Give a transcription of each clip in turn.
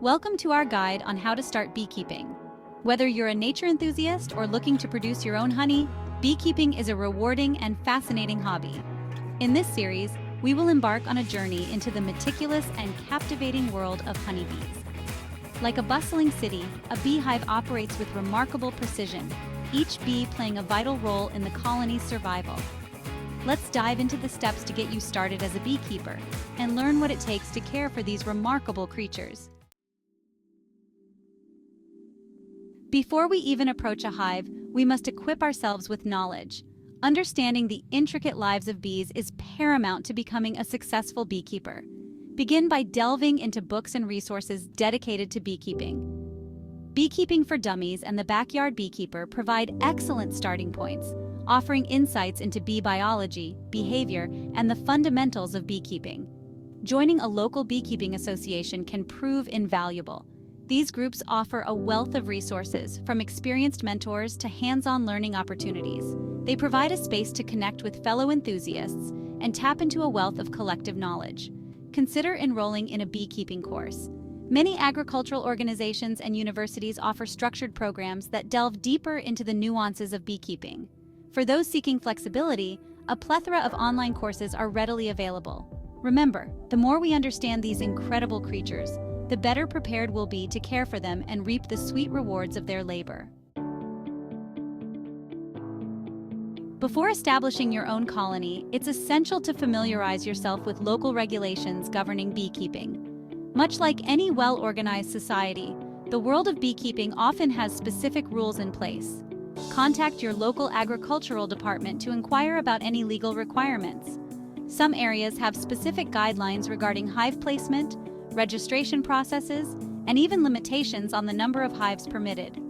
Welcome to our guide on how to start beekeeping. Whether you're a nature enthusiast or looking to produce your own honey, beekeeping is a rewarding and fascinating hobby. In this series, we will embark on a journey into the meticulous and captivating world of honeybees. Like a bustling city, a beehive operates with remarkable precision, each bee playing a vital role in the colony's survival. Let's dive into the steps to get you started as a beekeeper and learn what it takes to care for these remarkable creatures. Before we even approach a hive, we must equip ourselves with knowledge. Understanding the intricate lives of bees is paramount to becoming a successful beekeeper. Begin by delving into books and resources dedicated to beekeeping. Beekeeping for Dummies and The Backyard Beekeeper provide excellent starting points, offering insights into bee biology, behavior, and the fundamentals of beekeeping. Joining a local beekeeping association can prove invaluable. These groups offer a wealth of resources, from experienced mentors to hands-on learning opportunities. They provide a space to connect with fellow enthusiasts and tap into a wealth of collective knowledge. Consider enrolling in a beekeeping course. Many agricultural organizations and universities offer structured programs that delve deeper into the nuances of beekeeping. For those seeking flexibility, a plethora of online courses are readily available. Remember, the more we understand these incredible creatures, the better prepared we'll be to care for them and reap the sweet rewards of their labor. Before establishing your own colony, it's essential to familiarize yourself with local regulations governing beekeeping. Much like any well-organized society, the world of beekeeping often has specific rules in place. Contact your local agricultural department to inquire about any legal requirements. Some areas have specific guidelines regarding hive placement, registration processes, and even limitations on the number of hives permitted.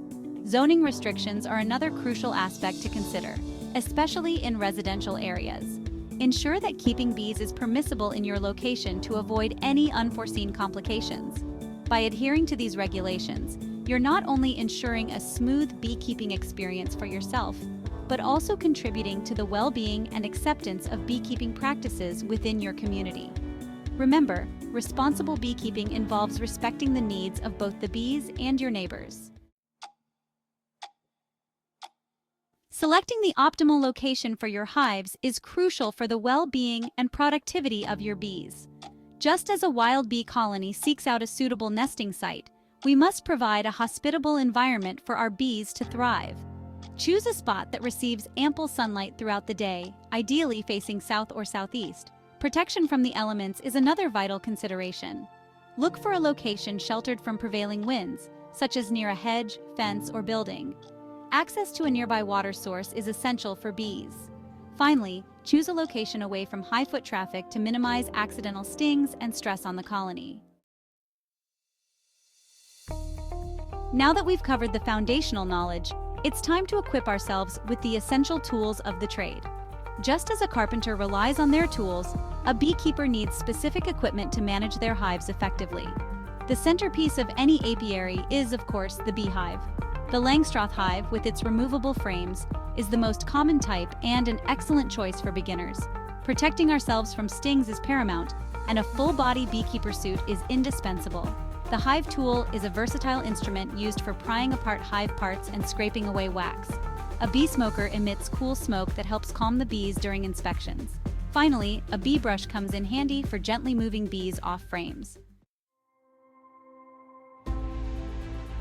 Zoning restrictions are another crucial aspect to consider, especially in residential areas. Ensure that keeping bees is permissible in your location to avoid any unforeseen complications. By adhering to these regulations, you're not only ensuring a smooth beekeeping experience for yourself, but also contributing to the well-being and acceptance of beekeeping practices within your community. Remember, responsible beekeeping involves respecting the needs of both the bees and your neighbors. Selecting the optimal location for your hives is crucial for the well-being and productivity of your bees. Just as a wild bee colony seeks out a suitable nesting site, we must provide a hospitable environment for our bees to thrive. Choose a spot that receives ample sunlight throughout the day, ideally facing south or southeast. Protection from the elements is another vital consideration. Look for a location sheltered from prevailing winds, such as near a hedge, fence, or building. Access to a nearby water source is essential for bees. Finally, choose a location away from high foot traffic to minimize accidental stings and stress on the colony. Now that we've covered the foundational knowledge, it's time to equip ourselves with the essential tools of the trade. Just as a carpenter relies on their tools, a beekeeper needs specific equipment to manage their hives effectively. The centerpiece of any apiary is, of course, the beehive. The Langstroth hive, with its removable frames, is the most common type and an excellent choice for beginners. Protecting ourselves from stings is paramount, and a full-body beekeeper suit is indispensable. The hive tool is a versatile instrument used for prying apart hive parts and scraping away wax. A bee smoker emits cool smoke that helps calm the bees during inspections. Finally, a bee brush comes in handy for gently moving bees off frames.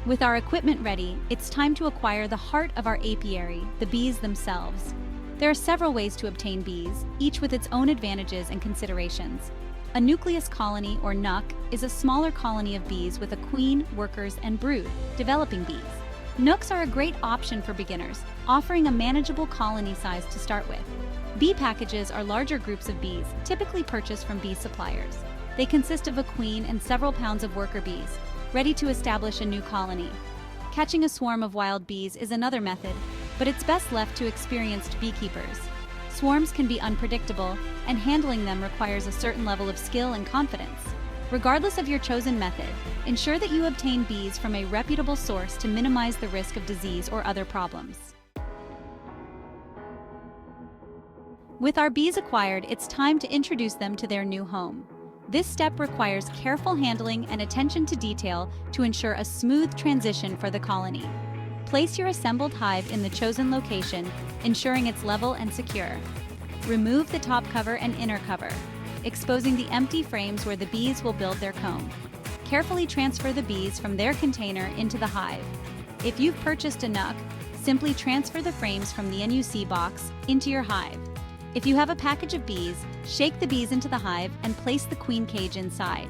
With our equipment ready, it's time to acquire the heart of our apiary, the bees themselves. There are several ways to obtain bees, each with its own advantages and considerations. A nucleus colony, or nuc, is a smaller colony of bees with a queen, workers, and brood, developing bees. Nooks are a great option for beginners, offering a manageable colony size to start with. Bee packages are larger groups of bees, typically purchased from bee suppliers. They consist of a queen and several pounds of worker bees, ready to establish a new colony. Catching a swarm of wild bees is another method, but it's best left to experienced beekeepers. Swarms can be unpredictable, and handling them requires a certain level of skill and confidence. Regardless of your chosen method, ensure that you obtain bees from a reputable source to minimize the risk of disease or other problems. With our bees acquired, it's time to introduce them to their new home. This step requires careful handling and attention to detail to ensure a smooth transition for the colony. Place your assembled hive in the chosen location, ensuring it's level and secure. Remove the top cover and inner cover, exposing the empty frames where the bees will build their comb. Carefully transfer the bees from their container into the hive. If you've purchased a nook, simply transfer the frames from the NUC box into your hive. If you have a package of bees, shake the bees into the hive and place the queen cage inside.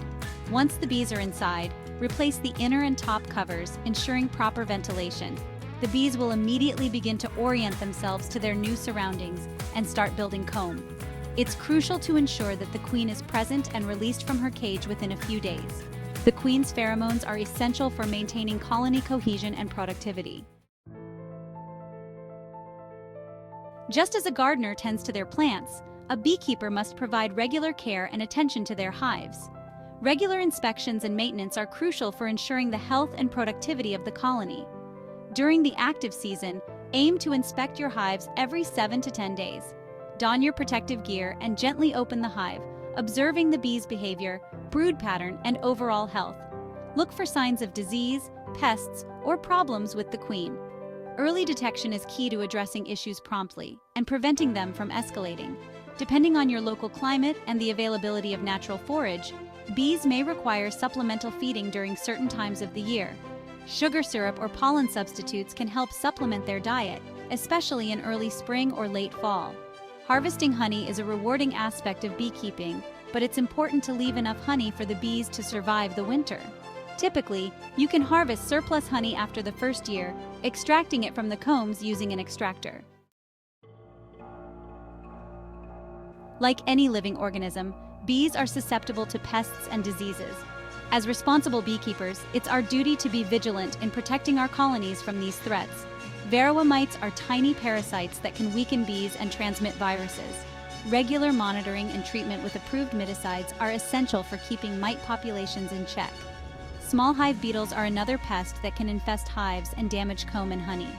Once the bees are inside, replace the inner and top covers, ensuring proper ventilation. The bees will immediately begin to orient themselves to their new surroundings and start building comb. It's crucial to ensure that the queen is present and released from her cage within a few days. The queen's pheromones are essential for maintaining colony cohesion and productivity. Just as a gardener tends to their plants, a beekeeper must provide regular care and attention to their hives. Regular inspections and maintenance are crucial for ensuring the health and productivity of the colony. During the active season, aim to inspect your hives every 7 to 10 days. Don your protective gear and gently open the hive, observing the bees' behavior, brood pattern, and overall health. Look for signs of disease, pests, or problems with the queen. Early detection is key to addressing issues promptly and preventing them from escalating. Depending on your local climate and the availability of natural forage, bees may require supplemental feeding during certain times of the year. Sugar syrup or pollen substitutes can help supplement their diet, especially in early spring or late fall. Harvesting honey is a rewarding aspect of beekeeping, but it's important to leave enough honey for the bees to survive the winter. Typically, you can harvest surplus honey after the first year, extracting it from the combs using an extractor. Like any living organism, bees are susceptible to pests and diseases. As responsible beekeepers, it's our duty to be vigilant in protecting our colonies from these threats. Varroa mites are tiny parasites that can weaken bees and transmit viruses. Regular monitoring and treatment with approved miticides are essential for keeping mite populations in check. Small hive beetles are another pest that can infest hives and damage comb and honey.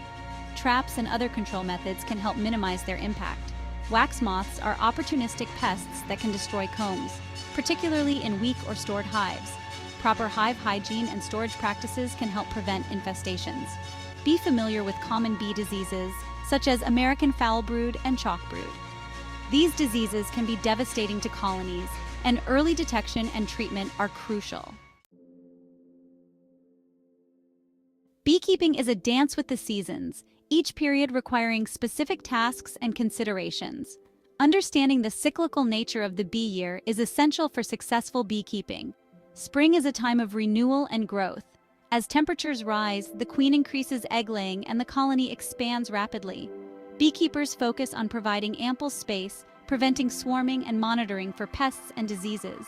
Traps and other control methods can help minimize their impact. Wax moths are opportunistic pests that can destroy combs, particularly in weak or stored hives. Proper hive hygiene and storage practices can help prevent infestations. Be familiar with common bee diseases, such as American foul brood and chalk brood. These diseases can be devastating to colonies, and early detection and treatment are crucial. Beekeeping is a dance with the seasons, each period requiring specific tasks and considerations. Understanding the cyclical nature of the bee year is essential for successful beekeeping. Spring is a time of renewal and growth. As temperatures rise, the queen increases egg laying and the colony expands rapidly. Beekeepers focus on providing ample space, preventing swarming and monitoring for pests and diseases.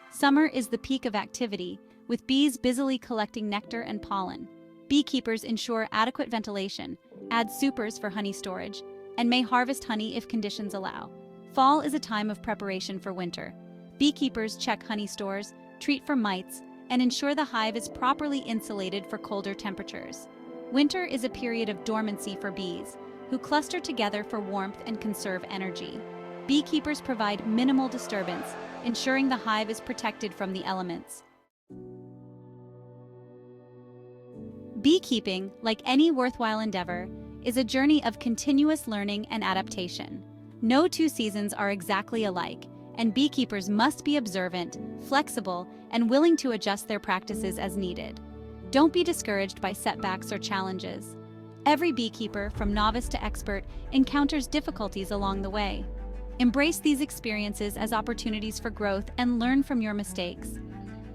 Summer is the peak of activity, with bees busily collecting nectar and pollen. Beekeepers ensure adequate ventilation, add supers for honey storage, and may harvest honey if conditions allow. Fall is a time of preparation for winter. Beekeepers check honey stores, treat for mites, and ensure the hive is properly insulated for colder temperatures. Winter is a period of dormancy for bees, who cluster together for warmth and conserve energy. Beekeepers provide minimal disturbance, ensuring the hive is protected from the elements. Beekeeping, like any worthwhile endeavor, is a journey of continuous learning and adaptation. No two seasons are exactly alike, and beekeepers must be observant, flexible, and willing to adjust their practices as needed. Don't be discouraged by setbacks or challenges. Every beekeeper, from novice to expert, encounters difficulties along the way. Embrace these experiences as opportunities for growth and learn from your mistakes.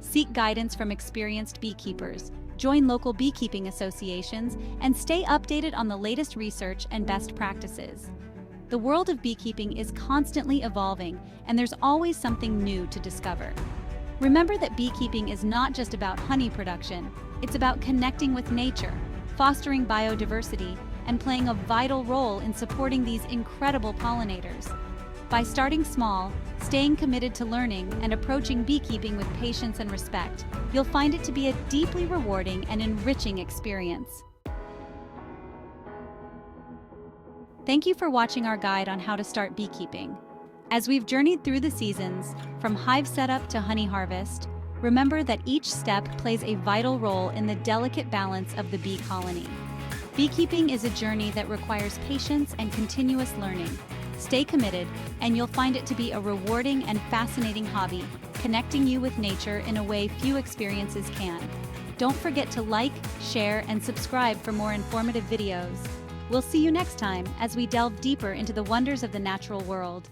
Seek guidance from experienced beekeepers, join local beekeeping associations, and stay updated on the latest research and best practices. The world of beekeeping is constantly evolving, and there's always something new to discover. Remember that beekeeping is not just about honey production, it's about connecting with nature, fostering biodiversity, and playing a vital role in supporting these incredible pollinators. By starting small, staying committed to learning, and approaching beekeeping with patience and respect, you'll find it to be a deeply rewarding and enriching experience. Thank you for watching our guide on how to start beekeeping. As we've journeyed through the seasons, from hive setup to honey harvest, remember that each step plays a vital role in the delicate balance of the bee colony. Beekeeping is a journey that requires patience and continuous learning. Stay committed, and you'll find it to be a rewarding and fascinating hobby, connecting you with nature in a way few experiences can. Don't forget to like, share, and subscribe for more informative videos. We'll see you next time as we delve deeper into the wonders of the natural world.